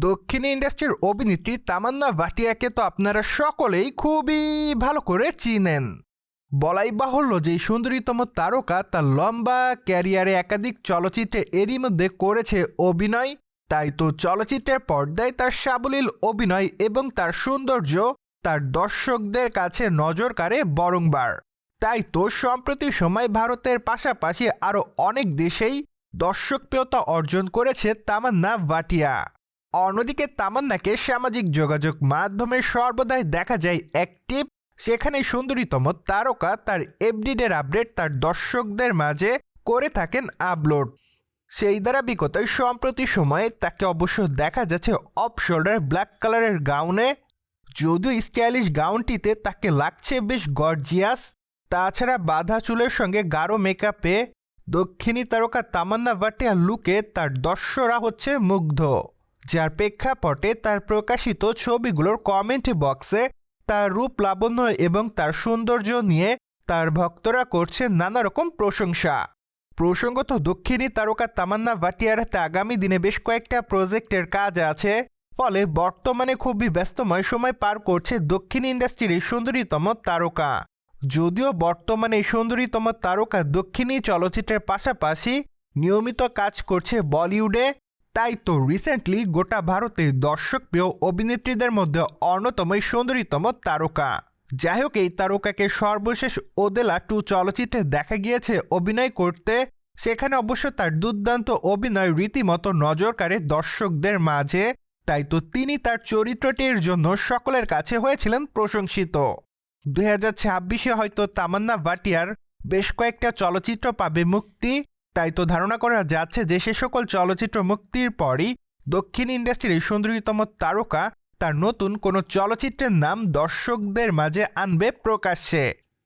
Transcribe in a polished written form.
দক্ষিণ ইন্ডাস্ট্রির অভিনেত্রী তামান্না ভাটিয়াকে তো আপনারা সকলেই খুবই ভালো করে চিনেন। বলাই বাহুল্য যে সুন্দরীতম তারকা তার লম্বা ক্যারিয়ারে একাধিক চলচ্চিত্রে এরই মধ্যে করেছে অভিনয়। তাই তো চলচ্চিত্রের পর্দায় তার সাবলীল অভিনয় এবং তার সৌন্দর্য তার দর্শকদের কাছে নজর কাড়ে বারংবার। তাই তো সম্প্রতি সময় ভারতের পাশাপাশি আরও অনেক দেশেই দর্শকপ্রিয়তা অর্জন করেছে তামান্না ভাটিয়া। অন্যদিকে তামান্নাকে সামাজিক যোগাযোগ মাধ্যমে সর্বদাই দেখা যায় অ্যাক্টিভ। সেখানে সুন্দরীতম তারকা তার এফডিডের আপডেট তার দর্শকদের মাঝে করে থাকেন আপলোড। সেই ধারাবাহিকতায় সম্প্রতি সময়ে তাকে অবশ্য দেখা যাচ্ছে অফ শোল্ডার ব্ল্যাক কালারের গাউনে। যদিও স্টাইলিশ গাউনটিতে তাকে লাগছে বেশ গর্জিয়াস। তাছাড়া বাঁধা চুলের সঙ্গে গাঢ় মেকআপে দক্ষিণী তারকা তামান্না ভাটিয়া লুকে তার দর্শকরা হচ্ছে মুগ্ধ। যার প্রেক্ষাপটে তার প্রকাশিত ছবিগুলোর কমেন্ট বক্সে তার রূপ লাবণ্য এবং তার সৌন্দর্য নিয়ে তার ভক্তরা করছে নানা রকম প্রশংসা। প্রসঙ্গত দক্ষিণী তারকা তামান্না ভাটিয়ার হাতে আগামী দিনে বেশ কয়েকটা প্রজেক্টের কাজ আছে। ফলে বর্তমানে খুবই ব্যস্তময় সময় পার করছে দক্ষিণ ইন্ডাস্ট্রির সুন্দরীতম তারকা। যদিও বর্তমানে এই সুন্দরীতম তারকা দক্ষিণী চলচ্চিত্রের পাশাপাশি নিয়মিত কাজ করছে বলিউডে। তাই তো রিসেন্টলি গোটা ভারতে দর্শকপ্রিয় অভিনেত্রীদের মধ্যে অন্যতম সুন্দরীতম তারকা। যাই হোক, এই তারকাকে সর্বশেষ ওদেলা 2 চলচ্চিত্রে দেখা গিয়েছে অভিনয় করতে। সেখানে অবশ্য তার দুর্দান্ত অভিনয় রীতিমতো নজর কাড়ে দর্শকদের মাঝে। তাই তো তিনি তার চরিত্রটির জন্য সকলের কাছে হয়েছিলেন প্রশংসিত। 2026-এ হয়তো তামান্না ভাটিয়ার বেশ কয়েকটা চলচ্চিত্র পাবে মুক্তি। তাই তো ধারণা করা যাচ্ছে যে সে সকল চলচ্চিত্র মুক্তির পরই দক্ষিণ ইন্ডাস্ট্রির সুন্দরীতম তারকা তার নতুন কোনো চলচ্চিত্রের নাম দর্শকদের মাঝে আনবে প্রকাশ্যে।